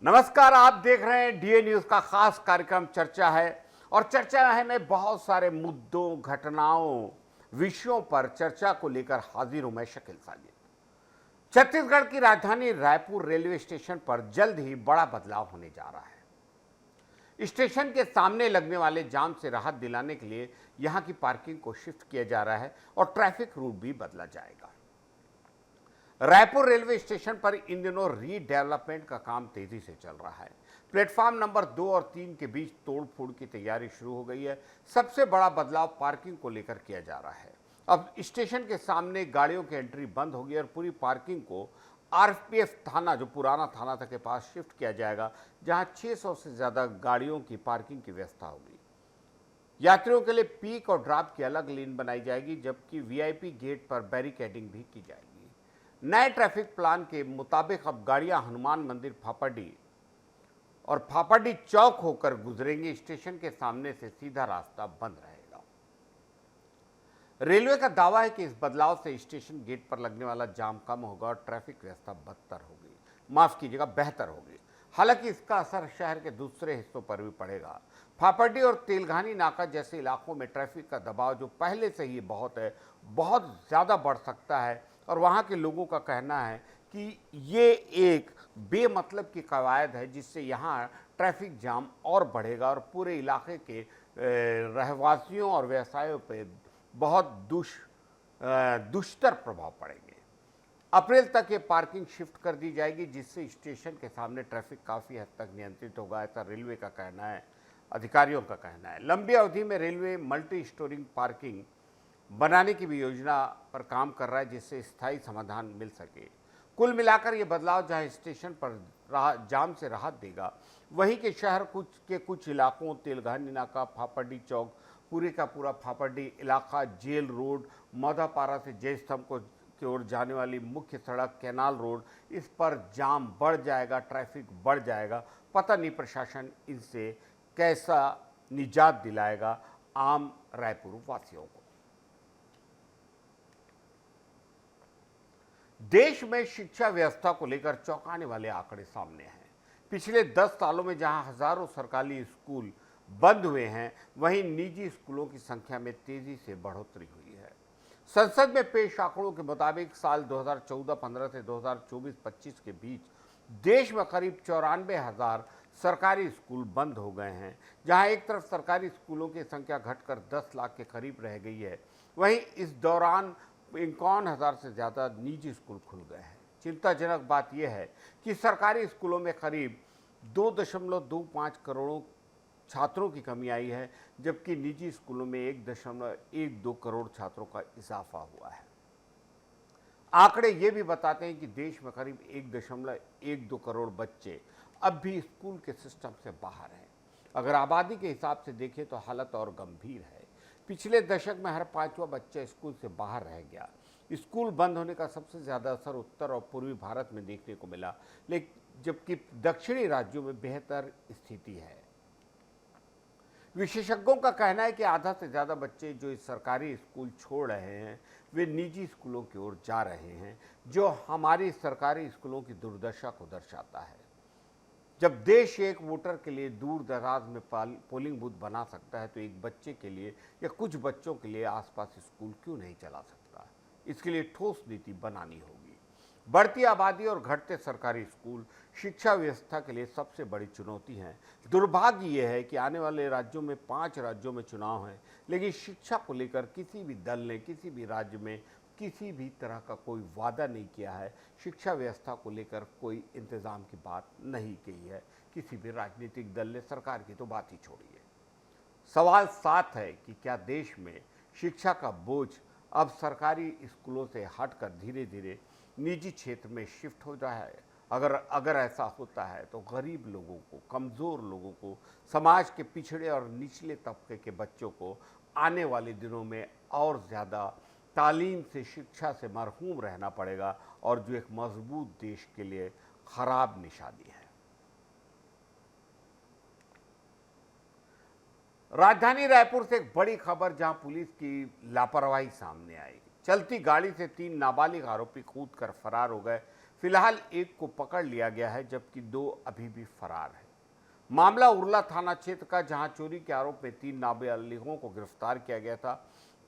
नमस्कार, आप देख रहे हैं डीए न्यूज का खास कार्यक्रम चर्चा है। और चर्चा है में बहुत सारे मुद्दों, घटनाओं, विषयों पर चर्चा को लेकर हाजिर हूं मैं शकील साजिद। छत्तीसगढ़ की राजधानी रायपुर रेलवे स्टेशन पर जल्द ही बड़ा बदलाव होने जा रहा है। स्टेशन के सामने लगने वाले जाम से राहत दिलाने के लिए यहां की पार्किंग को शिफ्ट किया जा रहा है और ट्रैफिक रूट भी बदला जाएगा। रायपुर रेलवे स्टेशन पर इन दिनों रीडेवलपमेंट का काम तेजी से चल रहा है। प्लेटफॉर्म नंबर 2 और 3 के बीच तोड़फोड़ की तैयारी शुरू हो गई है। सबसे बड़ा बदलाव पार्किंग को लेकर किया जा रहा है। अब स्टेशन के सामने गाड़ियों की एंट्री बंद होगी और पूरी पार्किंग को आरपीएफ थाना, जो पुराना थाना था, के पास शिफ्ट किया जाएगा, जहां 600 से ज्यादा गाड़ियों की पार्किंग की व्यवस्था होगी। यात्रियों के लिए पीक और ड्रॉप की अलग लेन बनाई जाएगी, जबकि वीआईपी गेट पर बैरिकेडिंग भी की जाएगी। नए ट्रैफिक प्लान के मुताबिक अब गाड़ियां हनुमान मंदिर फाफाडी और फाफाडी चौक होकर गुजरेंगी। स्टेशन के सामने से सीधा रास्ता बंद रहेगा। रेलवे का दावा है कि इस बदलाव से स्टेशन गेट पर लगने वाला जाम कम होगा और ट्रैफिक व्यवस्था बेहतर होगी। हालांकि इसका असर शहर के दूसरे हिस्सों पर भी पड़ेगा। फाफाडी और तेलघानी नाका जैसे इलाकों में ट्रैफिक का दबाव, जो पहले से ही बहुत ज़्यादा बढ़ सकता है और वहाँ के लोगों का कहना है कि ये एक बेमतलब की कवायद है, जिससे यहाँ ट्रैफिक जाम और बढ़ेगा और पूरे इलाके के रहवासियों और व्यवसायों पे बहुत दुष्तर प्रभाव पड़ेंगे। अप्रैल तक ये पार्किंग शिफ्ट कर दी जाएगी, जिससे स्टेशन के सामने ट्रैफिक काफ़ी हद तक नियंत्रित होगा, ऐसा रेलवे का कहना है, अधिकारियों का कहना है। लंबी अवधि में रेलवे मल्टी स्टोरिंग पार्किंग बनाने की भी योजना पर काम कर रहा है, जिससे स्थायी समाधान मिल सके। कुल मिलाकर ये बदलाव जहां स्टेशन पर जाम से राहत देगा, वहीं के शहर कुछ इलाकों, तेलघानी नाका, फाफाडी चौक, पूरे का पूरा फाफाडी इलाका, जेल रोड, मौधापारा से जय स्तंभ की ओर जाने वाली मुख्य सड़क, कैनाल रोड, इस पर जाम बढ़ जाएगा, ट्रैफिक बढ़ जाएगा। पता नहीं प्रशासन इनसे कैसा निजात दिलाएगा आम रायपुर वासियों को। देश में शिक्षा व्यवस्था को लेकर चौंकाने वाले आंकड़े सामने हैं। पिछले 10 सालों में जहां हजारों सरकारी स्कूल बंद हुए हैं, वहीं निजी स्कूलों की संख्या में तेजी से बढ़ोतरी हुई है। संसद में पेश आंकड़ों के मुताबिक साल 2014-15 से 2024-25 के बीच देश में करीब 94,000 सरकारी स्कूल बंद हो गए हैं। जहां एक तरफ सरकारी स्कूलों की संख्या घटकर 10 लाख के करीब रह गई है, वहीं इस दौरान 51,000 से ज़्यादा निजी स्कूल खुल गए हैं। चिंताजनक बात यह है कि सरकारी स्कूलों में करीब 2.25 करोड़ छात्रों की कमी आई है, जबकि निजी स्कूलों में 1.12 करोड़ छात्रों का इजाफा हुआ है। आंकड़े ये भी बताते हैं कि देश में करीब 1.12 करोड़ बच्चे अब भी स्कूल के सिस्टम से बाहर हैं। अगर आबादी के हिसाब से देखें तो हालत और गंभीर है। पिछले दशक में हर 5वां बच्चा स्कूल से बाहर रह गया। स्कूल बंद होने का सबसे ज़्यादा असर उत्तर और पूर्वी भारत में देखने को मिला, लेकिन जबकि दक्षिणी राज्यों में बेहतर स्थिति है। विशेषज्ञों का कहना है कि आधा से ज़्यादा बच्चे जो इस सरकारी स्कूल छोड़ रहे हैं, वे निजी स्कूलों की ओर जा रहे हैं, जो हमारी सरकारी स्कूलों की दुर्दशा को दर्शाता है। जब देश एक वोटर के लिए दूर दराज में पोलिंग बूथ बना सकता है, तो एक बच्चे के लिए या कुछ बच्चों के लिए आसपास स्कूल क्यों नहीं चला सकता? इसके लिए ठोस नीति बनानी होगी। बढ़ती आबादी और घटते सरकारी स्कूल शिक्षा व्यवस्था के लिए सबसे बड़ी चुनौती है। दुर्भाग्य यह है कि आने वाले राज्यों में 5 राज्यों में चुनाव है, लेकिन शिक्षा को लेकर किसी भी दल ने किसी भी राज्य में किसी भी तरह का कोई वादा नहीं किया है। शिक्षा व्यवस्था को लेकर कोई इंतजाम की बात नहीं कही है किसी भी राजनीतिक दल ने। सरकार की तो बात ही छोड़िए। सवाल साफ है कि क्या देश में शिक्षा का बोझ अब सरकारी स्कूलों से हटकर धीरे धीरे निजी क्षेत्र में शिफ्ट हो रहा है? अगर ऐसा होता है तो गरीब लोगों को, कमज़ोर लोगों को, समाज के पिछड़े और निचले तबके के बच्चों को आने वाले दिनों में और ज़्यादा तालीम से, शिक्षा से महरूम रहना पड़ेगा, और जो एक मजबूत देश के लिए खराब निशानी है। राजधानी रायपुर से एक बड़ी खबर, जहां पुलिस की लापरवाही सामने आई। चलती गाड़ी से 3 नाबालिग आरोपी कूदकर फरार हो गए। फिलहाल एक को पकड़ लिया गया है जबकि 2 अभी भी फरार हैं। मामला उरला थाना क्षेत्र का, जहां चोरी के आरोप में 3 नाबालिगों को गिरफ्तार किया गया था।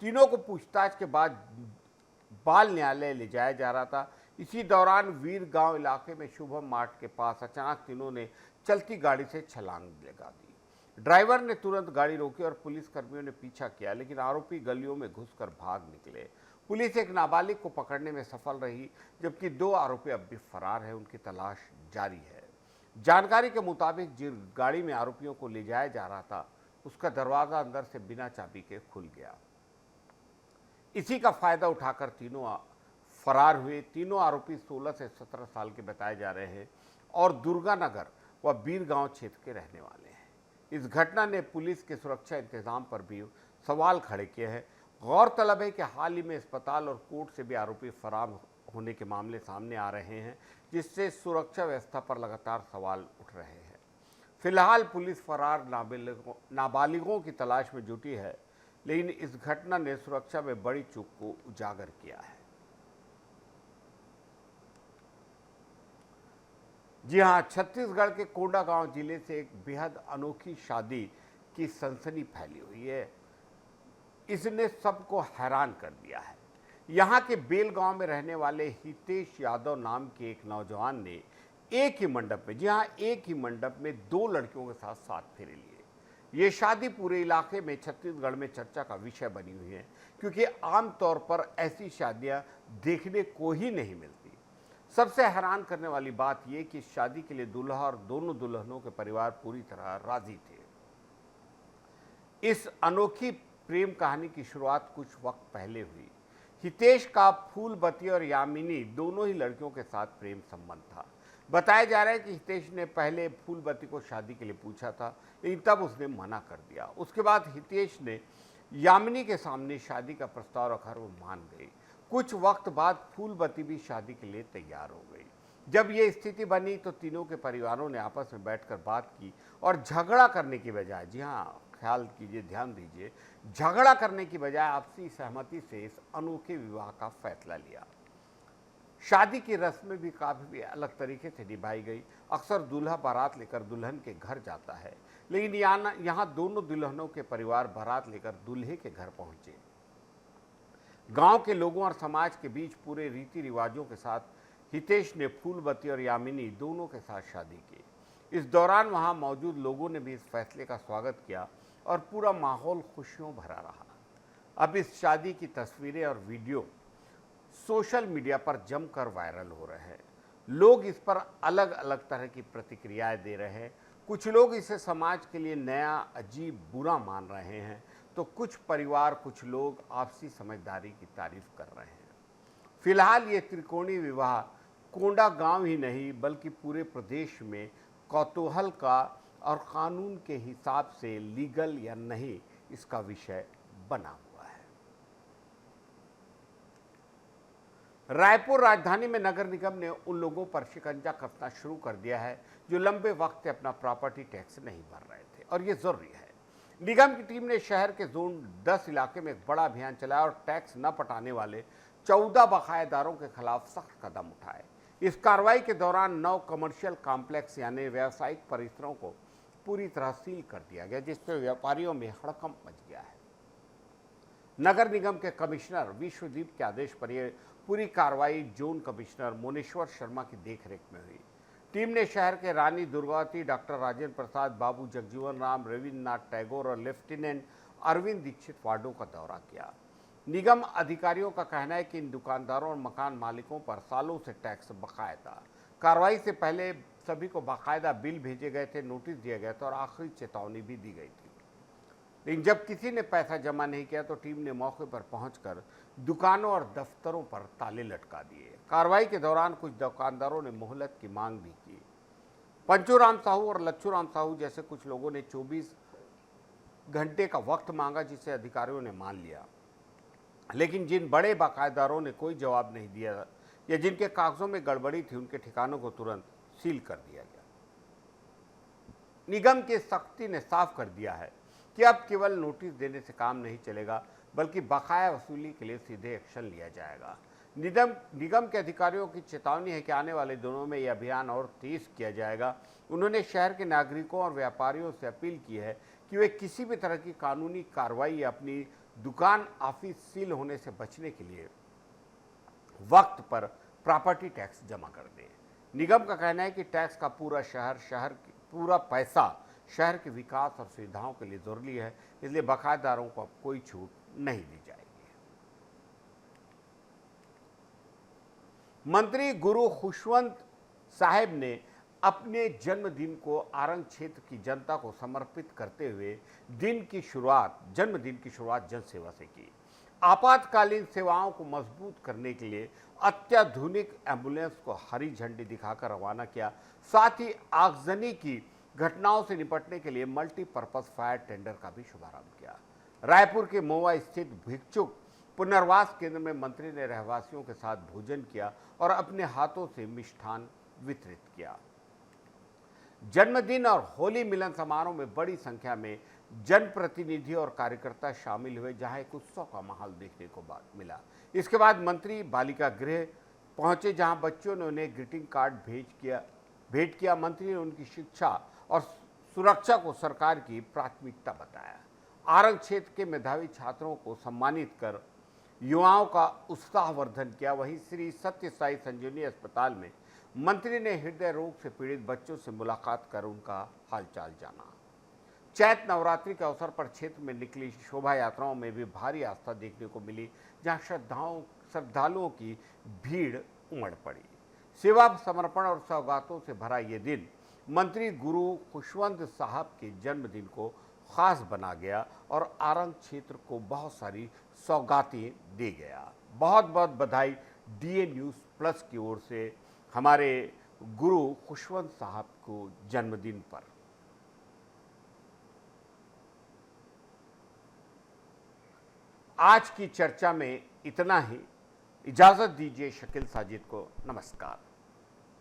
तीनों को पूछताछ के बाद बाल न्यायालय ले जाया जा रहा था। इसी दौरान वीर गांव इलाके में शुभम मार्ट के पास अचानक तीनों ने चलती गाड़ी से छलांग लगा दी। ड्राइवर ने तुरंत गाड़ी रोकी और पुलिस कर्मियों ने पीछा किया, लेकिन आरोपी गलियों में घुसकर भाग निकले। पुलिस एक नाबालिग को पकड़ने में सफल रही, जबकि 2 आरोपी अब भी फरार हैं। उनकी तलाश जारी है। जानकारी के मुताबिक जिस गाड़ी में आरोपियों को ले जाया जा रहा था, उसका दरवाजा अंदर से बिना चाबी के खुल गया। इसी का फायदा उठाकर तीनों फरार हुए। तीनों आरोपी 16 से 17 साल के बताए जा रहे हैं और दुर्गानगर व बीरगांव क्षेत्र के रहने वाले हैं। इस घटना ने पुलिस के सुरक्षा इंतजाम पर भी सवाल खड़े किए हैं। गौरतलब है कि हाल ही में अस्पताल और कोर्ट से भी आरोपी फरार होने के मामले सामने आ रहे हैं, जिससे सुरक्षा व्यवस्था पर लगातार सवाल उठ रहे हैं। फिलहाल पुलिस फरार नाबालिगों की तलाश में जुटी है, लेकिन इस घटना ने सुरक्षा में बड़ी चूक को उजागर किया है। जी हां, छत्तीसगढ़ के कोंडागांव जिले से एक बेहद अनोखी शादी की सनसनी फैली हुई है। इसने सबको हैरान कर दिया है। यहां के बेल गांव में रहने वाले हितेश यादव नाम के एक नौजवान ने एक ही मंडप में, जी हां, एक ही मंडप में 2 लड़कियों के साथ 7 फेरे लिए। ये शादी पूरे इलाके में छत्तीसगढ़ में चर्चा का विषय बनी हुई है, क्योंकि आमतौर पर ऐसी शादियां देखने को ही नहीं मिलती। सबसे हैरान करने वाली बात यह कि शादी के लिए दूल्हा और दोनों दुल्हनों के परिवार पूरी तरह राजी थे। इस अनोखी प्रेम कहानी की शुरुआत कुछ वक्त पहले हुई। हितेश का फूलबती और यामिनी दोनों ही लड़कियों के साथ प्रेम संबंध था। बताया जा रहा है कि हितेश ने पहले फूलबती को शादी के लिए पूछा था, लेकिन तब उसने मना कर दिया। उसके बाद हितेश ने यामिनी के सामने शादी का प्रस्ताव रखा और वो मान गई। कुछ वक्त बाद फूलबती भी शादी के लिए तैयार हो गई। जब ये स्थिति बनी तो तीनों के परिवारों ने आपस में बैठकर बात की और झगड़ा करने की बजाय, जी हाँ, ख्याल कीजिए, ध्यान दीजिए, झगड़ा करने की बजाय आपसी सहमति से इस अनोखे विवाह का फैसला लिया। शादी की रस्में भी काफी अलग तरीके से निभाई गई। अक्सर दूल्हा बारात लेकर दुल्हन के घर जाता है, लेकिन यहाँ दोनों दुल्हनों के परिवार बारात लेकर दूल्हे के घर पहुंचे। गांव के लोगों और समाज के बीच पूरे रीति रिवाजों के साथ हितेश ने फूलबती और यामिनी दोनों के साथ शादी की। इस दौरान वहां मौजूद लोगों ने भी इस फैसले का स्वागत किया और पूरा माहौल खुशियों भरा रहा। अब इस शादी की तस्वीरें और वीडियो सोशल मीडिया पर जमकर वायरल हो रहे हैं। लोग इस पर अलग अलग तरह की प्रतिक्रियाएं दे रहे हैं। कुछ लोग इसे समाज के लिए नया, अजीब, बुरा मान रहे हैं, तो कुछ परिवार, कुछ लोग आपसी समझदारी की तारीफ कर रहे हैं। फिलहाल ये त्रिकोणीय विवाह कोंडागांव ही नहीं बल्कि पूरे प्रदेश में कौतूहल का और कानून के हिसाब से लीगल या नहीं, इसका विषय बना हुआ है। रायपुर राजधानी में नगर निगम ने उन लोगों पर शिकंजा कसना शुरू कर दिया है जो लंबे वक्त से अपना प्रॉपर्टी टैक्स नहीं भर रहे थे, और ये जरूरी है। निगम की टीम ने शहर के जोन 10 इलाके में एक बड़ा अभियान चलाया और टैक्स न पटाने वाले 14 बकायेदारों के खिलाफ सख्त कदम उठाए। इस कार्रवाई के दौरान 9 कमर्शियल कॉम्प्लेक्स यानी व्यावसायिक परिसरों को पूरी तरह सील कर दिया गया, जिससे व्यापारियों में हड़कंप मच गया है। नगर निगम के कमिश्नर विश्वदीप के आदेश पर यह पूरी कार्रवाई जोन कमिश्नर मोनेश्वर शर्मा की देखरेख में हुई। टीम ने शहर के रानी दुर्गावती, डॉक्टर राजेंद्र प्रसाद, बाबू जगजीवन राम, रविन्द्रनाथ टैगोर और लेफ्टिनेंट अरविंद दीक्षित वार्डों का दौरा किया। निगम अधिकारियों का कहना है कि इन दुकानदारों और मकान मालिकों पर सालों से टैक्स बकाया था। कार्रवाई से पहले सभी को बाकायदा बिल भेजे गए थे, नोटिस दिया गया था और आखिरी चेतावनी भी दी गई थी। लेकिन जब किसी ने पैसा जमा नहीं किया तो टीम ने मौके पर पहुंचकर दुकानों और दफ्तरों पर ताले लटका दिए। कार्रवाई के दौरान कुछ दुकानदारों ने मोहलत की मांग भी की। पंचूराम साहू और लच्छूराम साहू जैसे कुछ लोगों ने 24 घंटे का वक्त मांगा, जिसे अधिकारियों ने मान लिया। लेकिन जिन बड़े बाकायदारों ने कोई जवाब नहीं दिया या जिनके कागजों में गड़बड़ी थी, उनके ठिकानों को तुरंत सील कर दिया गया। निगम की सख्ती ने साफ कर दिया है कि अब केवल नोटिस देने से काम नहीं चलेगा, बल्कि बकाया वसूली के लिए सीधे एक्शन लिया जाएगा। निगम के अधिकारियों की चेतावनी है कि आने वाले दिनों में यह अभियान और तेज किया जाएगा। उन्होंने शहर के नागरिकों और व्यापारियों से अपील की है कि वे किसी भी तरह की कानूनी कार्रवाई या अपनी दुकान ऑफिस सील होने से बचने के लिए वक्त पर प्रॉपर्टी टैक्स जमा कर दें। निगम का कहना है कि टैक्स का पूरा पैसा शहर के विकास और सुविधाओं के लिए जरूरी है, इसलिए बकायेदारों को अब कोई छूट नहीं दी जाएगी। मंत्री गुरु खुशवंत साहब ने अपने जन्मदिन को आरंग क्षेत्र की जनता को समर्पित करते हुए जन्मदिन की शुरुआत जनसेवा से की। आपातकालीन सेवाओं को मजबूत करने के लिए अत्याधुनिक एम्बुलेंस को हरी झंडी दिखाकर रवाना किया। साथ ही आगजनी की घटनाओं से निपटने के लिए मल्टीपर्पज फायर टेंडर का भी शुभारंभ किया। रायपुर के मोवा स्थित भिक्षुक पुनर्वास केंद्र में मंत्री ने रहवासियों के साथ भोजन किया और अपने हाथों से मिष्ठान वितरित किया। जन्मदिन और होली मिलन समारोह में बड़ी संख्या में जनप्रतिनिधि और कार्यकर्ता शामिल हुए, जहां एक उत्सव का माहौल देखने को मिला। इसके बाद मंत्री बालिका गृह पहुंचे, जहां बच्चों ने उन्हें ग्रीटिंग कार्ड भेंट किया। मंत्री ने उनकी शिक्षा और सुरक्षा को सरकार की प्राथमिकता बताया। आरंग क्षेत्र के मेधावी छात्रों को सम्मानित कर युवाओं का उत्साहवर्धन किया। वहीं श्री सत्य साई संजीवनी अस्पताल में मंत्री ने हृदय रोग से पीड़ित बच्चों से मुलाकात कर उनका हालचाल जाना। चैत्र नवरात्रि के अवसर पर क्षेत्र में निकली शोभा यात्राओं में भी भारी आस्था देखने को मिली, जहां श्रद्धालुओं की भीड़ उमड़ पड़ी। सेवा, समर्पण और सौगातों से भरा ये दिन मंत्री गुरु खुशवंत साहब के जन्मदिन को खास बना गया और आरंग क्षेत्र को बहुत सारी सौगातें दे गया। बहुत बहुत बधाई डीए न्यूज़ प्लस की ओर से हमारे गुरु खुशवंत साहब को जन्मदिन पर। आज की चर्चा में इतना ही। इजाजत दीजिए शकील साजिद को। नमस्कार।